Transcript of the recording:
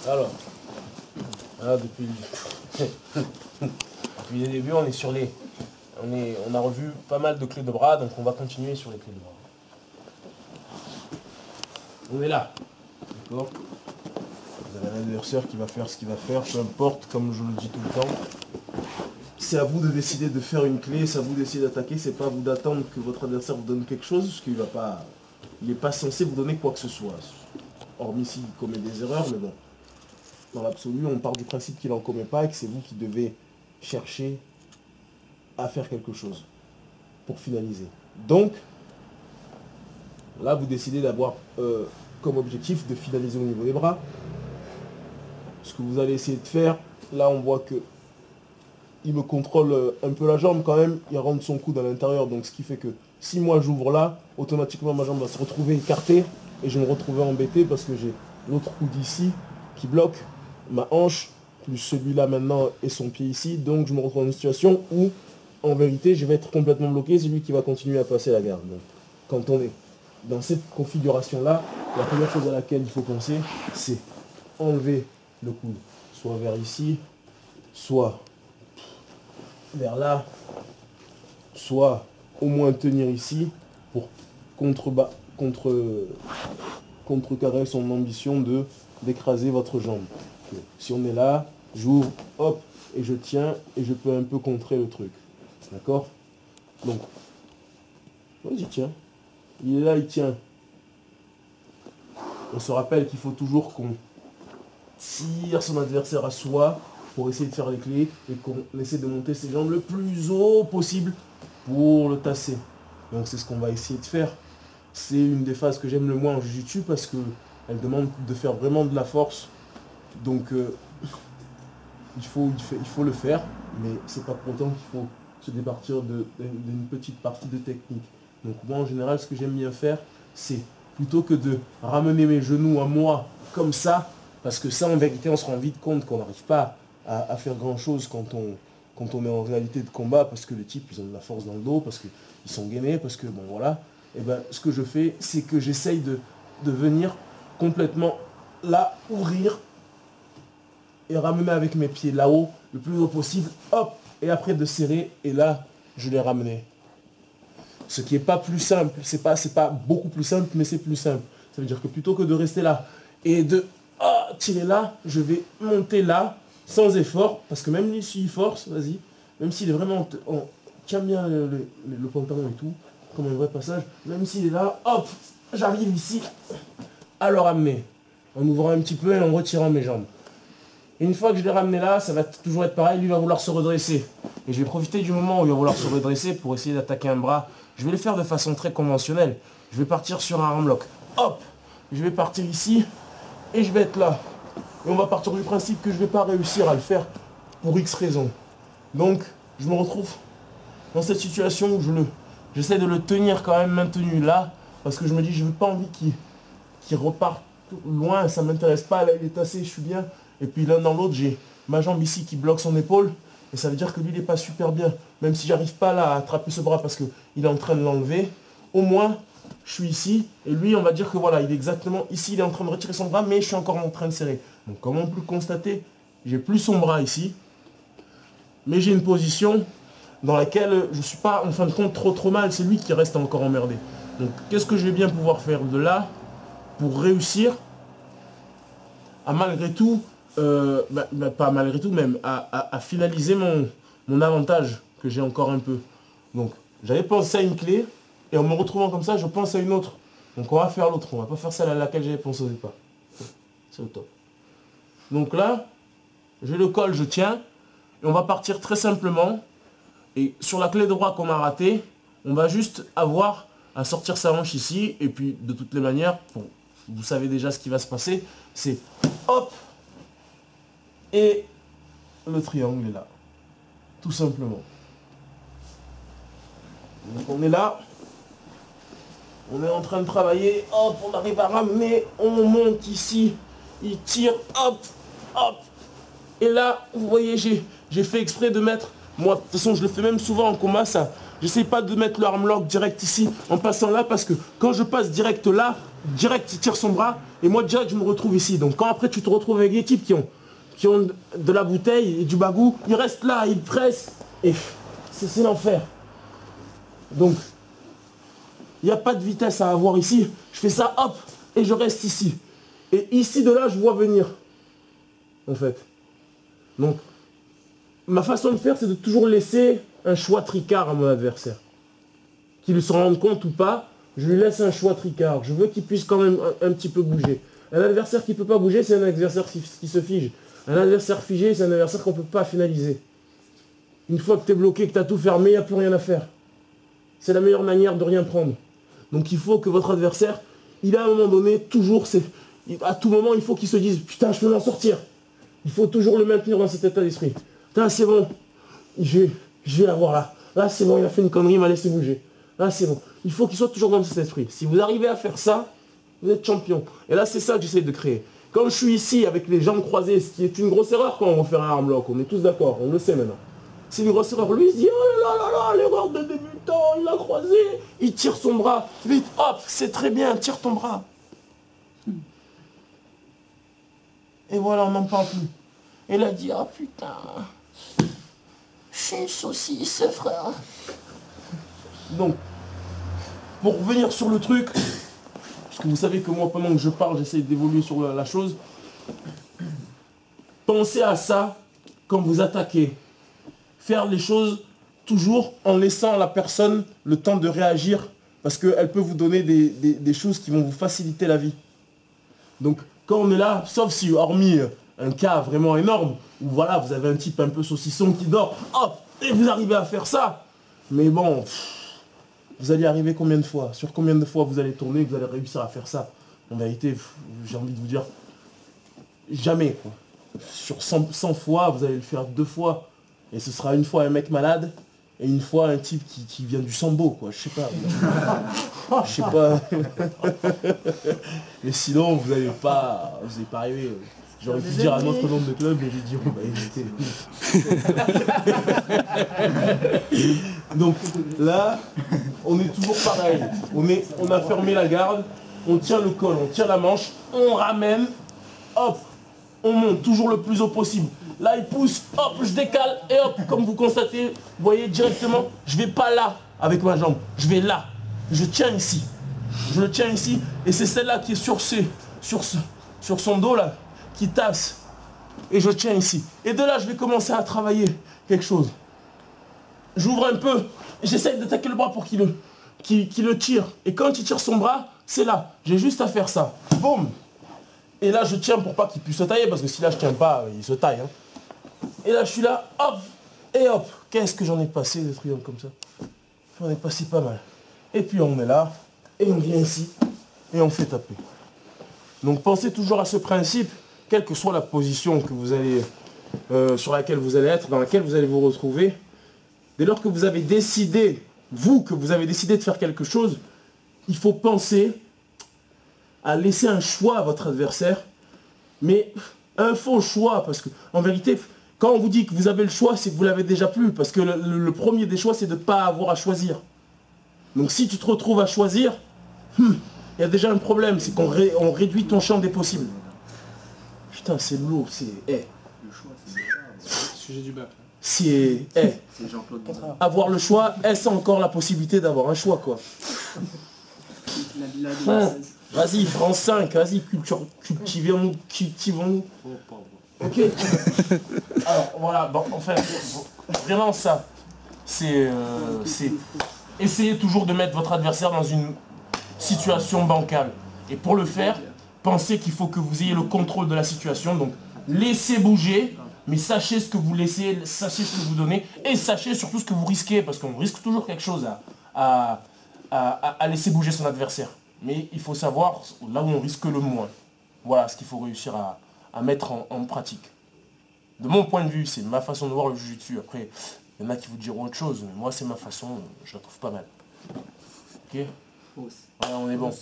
Alors, là, depuis le début, on est sur les... On a revu pas mal de clés de bras, donc on va continuer sur les clés de bras. On est là, d'accord? Vous avez un adversaire qui va faire ce qu'il va faire, peu importe, comme je le dis tout le temps. C'est à vous de décider de faire une clé, c'est à vous de décider d'attaquer, c'est pas à vous d'attendre que votre adversaire vous donne quelque chose, parce qu'il va pas... Il n'est pas censé vous donner quoi que ce soit. Hormis s'il commet des erreurs, mais bon. Dans l'absolu, on part du principe qu'il n'en commet pas et que c'est vous qui devez chercher à faire quelque chose pour finaliser. Donc, là, vous décidez d'avoir comme objectif de finaliser au niveau des bras. Ce que vous allez essayer de faire, là, on voit que il me contrôle un peu la jambe quand même, il rentre son coude à l'intérieur, donc ce qui fait que si moi j'ouvre là, automatiquement ma jambe va se retrouver écartée et je vais me retrouver embêté parce que j'ai l'autre coude ici qui bloque ma hanche, plus celui-là maintenant et son pied ici, donc je me retrouve dans une situation où en vérité je vais être complètement bloqué, c'est lui qui va continuer à passer la garde. Donc, quand on est dans cette configuration là, la première chose à laquelle il faut penser, c'est enlever le coude, soit vers ici, soit vers là, soit au moins tenir ici pour contrecarrer son ambition d'écraser votre jambe. Si on est là, j'ouvre, hop, et je tiens, et je peux un peu contrer le truc. D'accord? Donc, vas-y, tiens. Il est là, il tient. On se rappelle qu'il faut toujours qu'on tire son adversaire à soi pour essayer de faire les clés et qu'on essaie de monter ses jambes le plus haut possible pour le tasser. Donc c'est ce qu'on va essayer de faire. C'est une des phases que j'aime le moins en jiu-jitsu parce qu'elle demande de faire vraiment de la force. Donc il faut le faire, mais c'est pas pour autant qu'il faut se départir d'une petite partie de technique. Donc moi en général ce que j'aime bien faire, c'est plutôt que de ramener mes genoux à moi comme ça, parce que ça en vérité on se rend vite compte qu'on n'arrive pas à faire grand chose quand on est en réalité de combat, parce que les types ils ont de la force dans le dos, parce qu'ils sont gainés, parce que bon voilà, et ben ce que je fais c'est que j'essaye de venir complètement là, ouvrir et ramener avec mes pieds là-haut le plus haut possible, hop, et après de serrer, et là je les ramener. Ce qui n'est pas plus simple, c'est pas beaucoup plus simple, mais c'est plus simple. Ça veut dire que plutôt que de rester là et de tirer là, je vais monter là, sans effort, parce que même s'il force, vas-y, même s'il est vraiment, on tient bien le pantalon et tout, comme un vrai passage, même s'il est là, hop, j'arrive ici, à le ramener, en ouvrant un petit peu et en retirant mes jambes. Et une fois que je l'ai ramené là, ça va toujours être pareil, lui va vouloir se redresser. Et je vais profiter du moment où il va vouloir se redresser pour essayer d'attaquer un bras. Je vais le faire de façon très conventionnelle. Je vais partir sur un armlock. Hop, je vais partir ici et je vais être là. Et on va partir du principe que je ne vais pas réussir à le faire pour X raisons. Donc, je me retrouve dans cette situation où j'essaie de le tenir quand même maintenu là, parce que je me dis, je n'ai pas envie qu'il reparte loin, ça ne m'intéresse pas, là il est tassé, je suis bien. Et puis l'un dans l'autre, j'ai ma jambe ici qui bloque son épaule, et ça veut dire que lui il n'est pas super bien. Même si j'arrive pas là à attraper ce bras parce qu'il est en train de l'enlever, au moins je suis ici, et lui on va dire que voilà, il est exactement ici, il est en train de retirer son bras, mais je suis encore en train de serrer. Donc comme on peut le constater, j'ai plus son bras ici, mais j'ai une position dans laquelle je ne suis pas en fin de compte trop mal, c'est lui qui reste encore emmerdé. Donc qu'est-ce que je vais bien pouvoir faire de là pour réussir à malgré tout, pas malgré tout même, à finaliser mon avantage que j'ai encore un peu. Donc j'avais pensé à une clé, et en me retrouvant comme ça, je pense à une autre. Donc on va faire l'autre, on va pas faire celle à laquelle j'avais pensé au départ. C'est au top. Donc là, je le colle, je tiens, et on va partir très simplement. Et sur la clé de bras qu'on a ratée, on va juste avoir à sortir sa hanche ici, et puis de toutes les manières, bon, vous savez déjà ce qui va se passer, c'est hop, et le triangle est là, tout simplement. Donc on est là, on est en train de travailler, hop, on arrive à ramener, on monte ici, il tire, hop, hop, et là, vous voyez, j'ai fait exprès de mettre, moi de toute façon je le fais même souvent en combat ça, j'essaie pas de mettre le armlock direct ici en passant là, parce que quand je passe direct là, direct il tire son bras, et moi direct je me retrouve ici. Donc quand après tu te retrouves avec des types qui ont de la bouteille et du bagou, ils restent là, ils pressent, et c'est l'enfer. Donc, il n'y a pas de vitesse à avoir ici. Je fais ça, hop, et je reste ici. Et ici, de là, je vois venir. En fait. Donc, ma façon de faire, c'est de toujours laisser un choix tricard à mon adversaire. Qu'il se rende compte ou pas, je lui laisse un choix tricard. Je veux qu'il puisse quand même un petit peu bouger. Un adversaire qui ne peut pas bouger, c'est un adversaire qui se fige. Un adversaire figé, c'est un adversaire qu'on ne peut pas finaliser. Une fois que tu es bloqué, que tu as tout fermé, il n'y a plus rien à faire. C'est la meilleure manière de rien prendre. Donc il faut que votre adversaire, il a à un moment donné, toujours, à tout moment, il faut qu'il se dise, putain, je peux m'en sortir. Il faut toujours le maintenir dans cet état d'esprit. Putain, c'est bon, je vais l'avoir là. Là, c'est bon, il a fait une connerie, il m'a laissé bouger. Là, c'est bon. Il faut qu'il soit toujours dans cet esprit. Si vous arrivez à faire ça, vous êtes champion. Et là, c'est ça que j'essaie de créer. Quand je suis ici avec les jambes croisées, ce qui est une grosse erreur quand on va faire un arm lock, on est tous d'accord, on le sait maintenant. C'est une grosse erreur. Lui, il se dit, oh là là là, l'erreur de débutant, il a croisé, il tire son bras. Vite, hop, c'est très bien, tire ton bras. Et voilà, on n'en parle plus. Et il a dit, ah putain, je suis une saucisse, frère. Donc, pour revenir sur le truc, parce que vous savez que moi, pendant que je parle, j'essaie d'évoluer sur la chose. Pensez à ça quand vous attaquez. Faire les choses toujours en laissant à la personne le temps de réagir, parce qu'elle peut vous donner des choses qui vont vous faciliter la vie. Donc, quand on est là, sauf si, hormis un cas vraiment énorme, où voilà, vous avez un type un peu saucisson qui dort, hop, et vous arrivez à faire ça. Mais bon, vous allez arriver combien de fois? Sur combien de fois vous allez tourner, vous allez réussir à faire ça? En vérité, j'ai envie de vous dire, jamais, quoi. Sur 100 fois, vous allez le faire 2 fois. Et ce sera une fois un mec malade, et une fois un type qui vient du sambo, quoi. Je sais pas. Je sais pas. Mais sinon, vous n'allez pas arriver. J'aurais pu dire un autre nombre de clubs, mais j'ai dit, oh, bah, évitez. Donc là, on est toujours pareil. On a fermé la garde, on tient le col, on tient la manche, on ramène, hop, on monte toujours le plus haut possible. Là, il pousse, hop, je décale, et hop, comme vous constatez, vous voyez directement, je vais pas là avec ma jambe, je vais là. Je tiens ici. Je le tiens ici, et c'est celle-là qui est sur son dos, là, qui tasse. Et je tiens ici. Et de là, je vais commencer à travailler quelque chose. J'ouvre un peu, et j'essaye d'attaquer le bras pour qu'il le tire. Et quand il tire son bras, c'est là. J'ai juste à faire ça. Boum. Et là, je tiens pour pas qu'il puisse se tailler, parce que si là, je tiens pas, il se taille. Hein. Et là, je suis là, hop, et hop. Qu'est-ce que j'en ai passé, des triangles comme ça? J'en ai passé pas mal. Et puis, on est là, et on vient ici, et on fait taper. Donc, pensez toujours à ce principe, quelle que soit la position que vous allez, sur laquelle vous allez être, dans laquelle vous allez vous retrouver. Dès lors que vous avez décidé, que vous avez décidé de faire quelque chose, il faut penser à laisser un choix à votre adversaire, mais un faux choix, parce que en vérité, quand on vous dit que vous avez le choix, c'est que vous l'avez déjà plus, parce que le premier des choix, c'est de ne pas avoir à choisir. Donc si tu te retrouves à choisir, il y a déjà un problème, c'est qu'on réduit ton champ des possibles. Putain, c'est lourd, c'est... Le choix, c'est le sujet du bac. C'est... avoir le choix, est-ce encore la possibilité d'avoir un choix, quoi. Vas-y, France 5, vas-y, cultivons-nous. Ok. Alors, voilà, bon, enfin, vraiment ça, c'est essayer toujours de mettre votre adversaire dans une situation bancale. Et pour le faire, pensez qu'il faut que vous ayez le contrôle de la situation. Donc, laissez bouger, mais sachez ce que vous laissez, sachez ce que vous donnez, et sachez surtout ce que vous risquez, parce qu'on risque toujours quelque chose à laisser bouger son adversaire. Mais il faut savoir là où on risque le moins. Voilà ce qu'il faut réussir à mettre en pratique. De mon point de vue, c'est ma façon de voir le jiu-jitsu. Après, il y en a qui vous diront autre chose, mais moi c'est ma façon, je la trouve pas mal. Ok ? Voilà, on est bon.